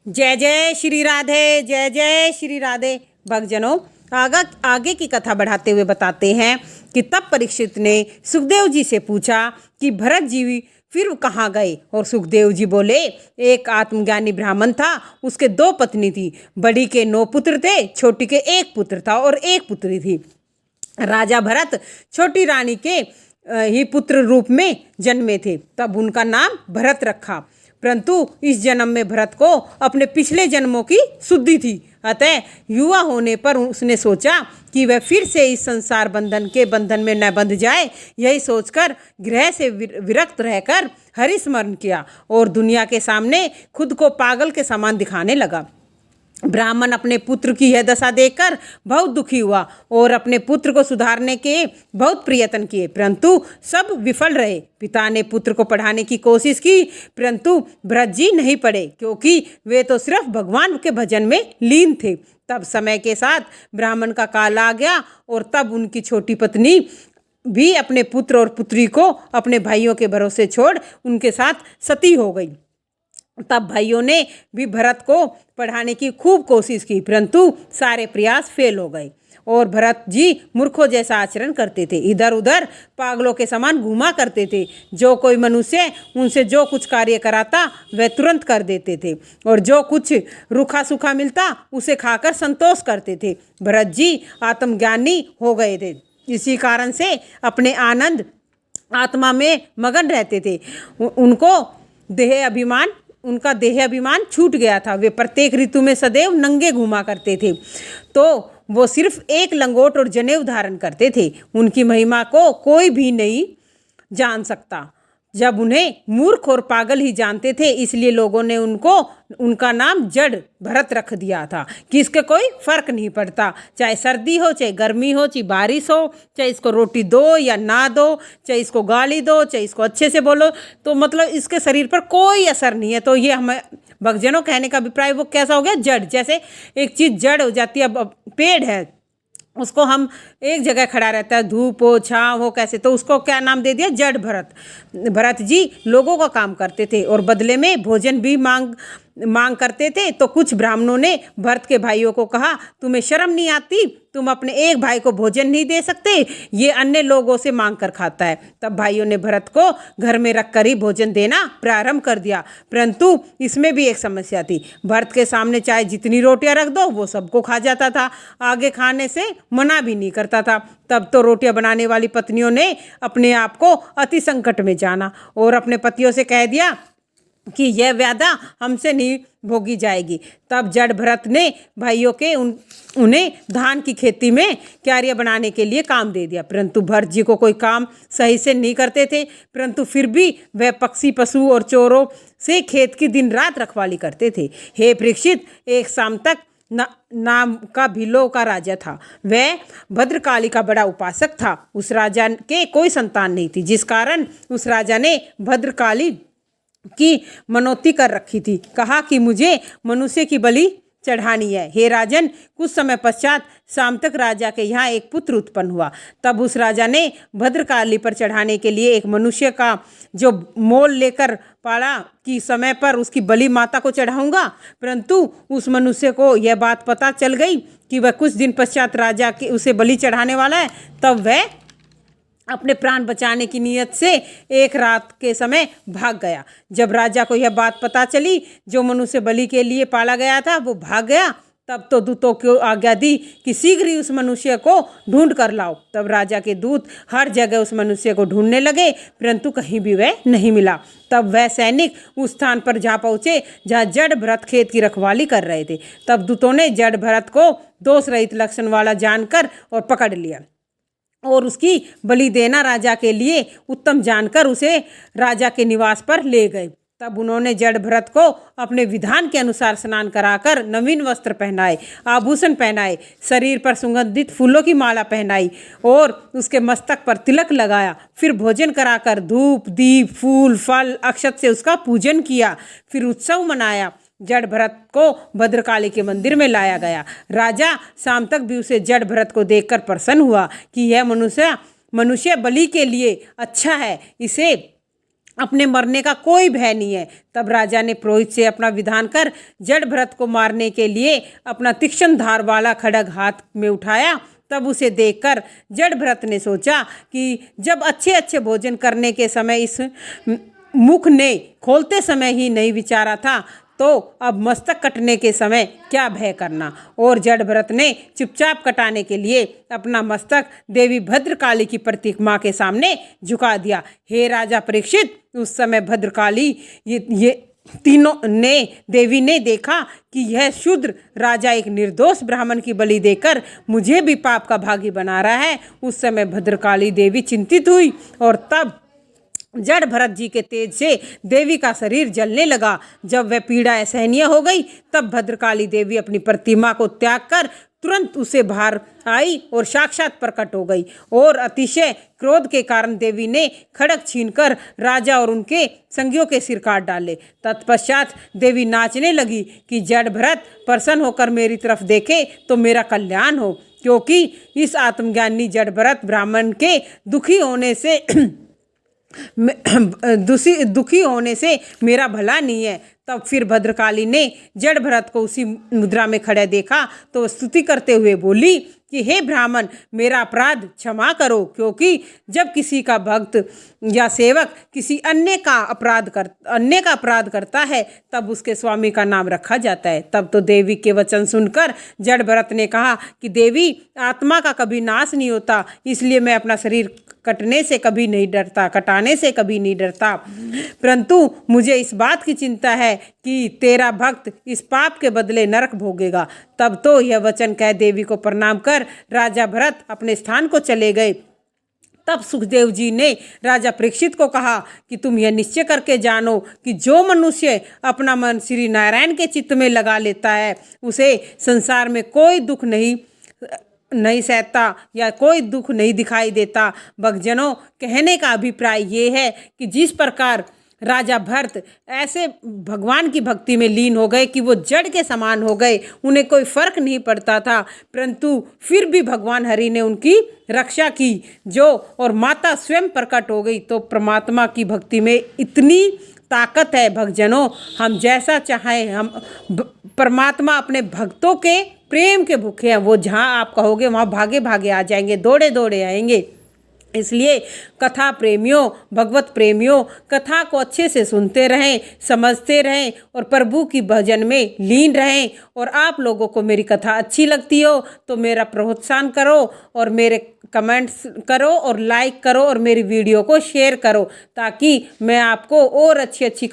जय जय श्री राधे, जय जय श्री राधे। भक्तजनों, आगे की कथा बढ़ाते हुए बताते हैं कि तब परीक्षित ने सुखदेव जी से पूछा कि भरत जी फिर कहाँ गए। और सुखदेव जी बोले, एक आत्मज्ञानी ब्राह्मण था, उसके 2 पत्नी थी। बड़ी के 9 पुत्र थे, छोटी के 1 पुत्र था और 1 पुत्री थी। राजा भरत छोटी रानी के ही पुत्र रूप में जन्मे थे, तब उनका नाम भरत रखा। परंतु इस जन्म में भरत को अपने पिछले जन्मों की शुद्धि थी, अतः युवा होने पर उसने सोचा कि वह फिर से इस संसार बंधन के बंधन में न बंध जाए। यही सोचकर गृह से विरक्त रहकर हरिस्मरण किया और दुनिया के सामने खुद को पागल के समान दिखाने लगा। ब्राह्मण अपने पुत्र की यह दशा देखकर बहुत दुखी हुआ और अपने पुत्र को सुधारने के बहुत प्रयत्न किए, परंतु सब विफल रहे। पिता ने पुत्र को पढ़ाने की कोशिश की, परंतु भरत जी नहीं पढ़े, क्योंकि वे तो सिर्फ भगवान के भजन में लीन थे। तब समय के साथ ब्राह्मण का काल आ गया और तब उनकी छोटी पत्नी भी अपने पुत्र और पुत्री को अपने भाइयों के भरोसे छोड़ उनके साथ सती हो गई। तब भाइयों ने भी भरत को पढ़ाने की खूब कोशिश की, परंतु सारे प्रयास फेल हो गए और भरत जी मूर्खों जैसा आचरण करते थे, इधर उधर पागलों के समान घूमा करते थे। जो कोई मनुष्य उनसे जो कुछ कार्य कराता वह तुरंत कर देते थे और जो कुछ रूखा सूखा मिलता उसे खाकर संतोष करते थे। भरत जी आत्मज्ञानी हो गए थे, इसी कारण से अपने आनंद आत्मा में मगन रहते थे। उनका देह अभिमान छूट गया था। वे प्रत्येक ऋतु में सदैव नंगे घूमा करते थे, तो वो सिर्फ एक लंगोट और जनेऊ धारण करते थे। उनकी महिमा को कोई भी नहीं जान सकता, जब उन्हें मूर्ख और पागल ही जानते थे। इसलिए लोगों ने उनका नाम जड़ भरत रख दिया था कि इसके कोई फर्क नहीं पड़ता, चाहे सर्दी हो, चाहे गर्मी हो, चाहे बारिश हो, चाहे इसको रोटी दो या ना दो, चाहे इसको गाली दो, चाहे इसको अच्छे से बोलो, तो मतलब इसके शरीर पर कोई असर नहीं है। तो ये हमें भक्तजनों कहने का अभिप्राय वो कैसा हो गया, जड़। जैसे एक चीज़ जड़ हो जाती है, अब पेड़ है, उसको हम एक जगह खड़ा रहता है, धूप हो छाँव हो कैसे, तो उसको क्या नाम दे दिया, जड़ भरत। भरत जी लोगों का काम करते थे और बदले में भोजन भी मांग करते थे। तो कुछ ब्राह्मणों ने भरत के भाइयों को कहा, तुम्हें शर्म नहीं आती, तुम अपने एक भाई को भोजन नहीं दे सकते, ये अन्य लोगों से मांग कर खाता है। तब भाइयों ने भरत को घर में रखकर ही भोजन देना प्रारंभ कर दिया, परंतु इसमें भी एक समस्या थी। भरत के सामने चाहे जितनी रोटियां रख दो वो सबको खा जाता था, आगे खाने से मना भी नहीं करता था। तब तो रोटियां बनाने वाली पत्नियों ने अपने आप को अति संकट में जाना और अपने पतियों से कह दिया कि यह व्याधा हमसे नहीं भोगी जाएगी। तब जड़ भरत ने भाइयों के उन्हें धान की खेती में क्यारियां बनाने के लिए काम दे दिया, परंतु भरत जी को कोई काम सही से नहीं करते थे, परंतु फिर भी वह पक्षी पशु और चोरों से खेत की दिन रात रखवाली करते थे। हे परीक्षित, एक शाम तक नाम का भिलो का राजा था। वह भद्रकाली का बड़ा उपासक था। उस राजा के कोई संतान नहीं थी, जिस कारण उस राजा ने भद्रकाली की मनौती कर रखी थी। कहा कि मुझे मनुष्य की बलि चढ़ानी है। हे राजन, कुछ समय पश्चात शाम तक राजा के यहाँ एक पुत्र उत्पन्न हुआ। तब उस राजा ने भद्रकाली पर चढ़ाने के लिए एक मनुष्य का जो मोल लेकर पाला कि समय पर उसकी बलि माता को चढ़ाऊंगा, परंतु उस मनुष्य को यह बात पता चल गई कि वह कुछ दिन पश्चात राजा के उसे बलि चढ़ाने वाला है। तब वह अपने प्राण बचाने की नीयत से एक रात के समय भाग गया। जब राजा को यह बात पता चली, जो मनुष्य बलि के लिए पाला गया था वो भाग गया, तब तो दूतों को आज्ञा दी कि शीघ्र ही उस मनुष्य को ढूंढ कर लाओ। तब राजा के दूत हर जगह उस मनुष्य को ढूंढने लगे, परंतु कहीं भी वह नहीं मिला। तब वह सैनिक उस स्थान पर जा पहुँचे जहाँ जड़ भरत खेत की रखवाली कर रहे थे। तब दूतों ने जड़ भरत को दोष रहित लक्षण वाला जानकर और पकड़ लिया और उसकी बलि देना राजा के लिए उत्तम जानकर उसे राजा के निवास पर ले गए। तब उन्होंने जड़ भरत को अपने विधान के अनुसार स्नान कराकर नवीन वस्त्र पहनाए, आभूषण पहनाए, शरीर पर सुगंधित फूलों की माला पहनाई और उसके मस्तक पर तिलक लगाया। फिर भोजन कराकर धूप दीप फूल फल अक्षत से उसका पूजन किया। फिर उत्सव मनाया। जड़ भरत को भद्रकाली के मंदिर में लाया गया। राजा शाम तक भी उसे जड़ भरत को देखकर प्रसन्न हुआ कि यह मनुष्य बलि के लिए अच्छा है, इसे अपने मरने का कोई भय नहीं है। तब राजा ने पुरोहित से अपना विधान कर जड़ भरत को मारने के लिए अपना तीक्ष्ण धार वाला खड्ग हाथ में उठाया। तब उसे देखकर जड़ भरत ने सोचा कि जब अच्छे अच्छे भोजन करने के समय इस मुख ने खोलते समय ही नहीं विचारा था, तो अब मस्तक कटने के समय क्या भय करना। और जड़ भरत ने चुपचाप कटाने के लिए अपना मस्तक देवी भद्रकाली की प्रतिमा के सामने झुका दिया। हे राजा परीक्षित, उस समय भद्रकाली ये तीनों ने देवी ने देखा कि यह शूद्र राजा एक निर्दोष ब्राह्मण की बलि देकर मुझे भी पाप का भागी बना रहा है। उस समय भद्रकाली देवी चिंतित हुई और तब जड़ भरत जी के तेज से देवी का शरीर जलने लगा। जब वह पीड़ा असहनीय हो गई, तब भद्रकाली देवी अपनी प्रतिमा को त्याग कर तुरंत उसे बाहर आई और साक्षात प्रकट हो गई। और अतिशय क्रोध के कारण देवी ने खड्ग छीनकर राजा और उनके संगियों के सिर काट डाले। तत्पश्चात देवी नाचने लगी कि जड़ भरत प्रसन्न होकर मेरी तरफ देखे तो मेरा कल्याण हो, क्योंकि इस आत्मज्ञानी जड़ भरत ब्राह्मण के दुखी होने से मेरा भला नहीं है। तब फिर भद्रकाली ने जड़ भरत को उसी मुद्रा में खड़े देखा तो स्तुति करते हुए बोली कि हे ब्राह्मण, मेरा अपराध क्षमा करो, क्योंकि जब किसी का भक्त या सेवक किसी अन्य का अपराध करता है तब उसके स्वामी का नाम रखा जाता है। तब तो देवी के वचन सुनकर जड़ भरत ने कहा कि देवी, आत्मा का कभी नाश नहीं होता, इसलिए मैं अपना शरीर कटाने से कभी नहीं डरता, परंतु मुझे इस बात की चिंता है कि तेरा भक्त इस पाप के बदले नरक भोगेगा। तब तो यह वचन कह देवी को प्रणाम कर राजा भरत अपने स्थान को चले गए। तब सुखदेव जी ने राजा परीक्षित को कहा कि तुम यह निश्चय करके जानो कि जो मनुष्य अपना मन श्री नारायण के चित्त में लगा लेता है, उसे संसार में कोई दुख नहीं सहता या कोई दुख नहीं दिखाई देता। भक्तजनों, कहने का अभिप्राय ये है कि जिस प्रकार राजा भरत ऐसे भगवान की भक्ति में लीन हो गए कि वो जड़ के समान हो गए, उन्हें कोई फर्क नहीं पड़ता था, परंतु फिर भी भगवान हरि ने उनकी रक्षा की और माता स्वयं प्रकट हो गई। तो परमात्मा की भक्ति में इतनी ताकत है भक्तजनों, हम जैसा चाहें, हम परमात्मा अपने भक्तों के प्रेम के भूखे हैं। वो जहाँ आप कहोगे वहाँ भागे भागे आ जाएंगे, दौड़े दौड़े आएंगे। इसलिए कथा प्रेमियों, भगवत प्रेमियों, कथा को अच्छे से सुनते रहें, समझते रहें और प्रभु की भजन में लीन रहें। और आप लोगों को मेरी कथा अच्छी लगती हो तो मेरा प्रोत्साहन करो और मेरे कमेंट्स करो और लाइक करो और मेरी वीडियो को शेयर करो, ताकि मैं आपको और अच्छी अच्छी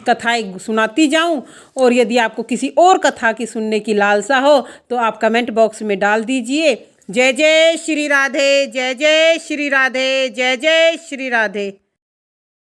कथाएं सुनाती जाऊं। और यदि आपको किसी और कथा की सुनने की लालसा हो तो आप कमेंट बॉक्स में डाल दीजिए। जय जय श्री राधे, जय जय श्री राधे, जय जय श्री राधे।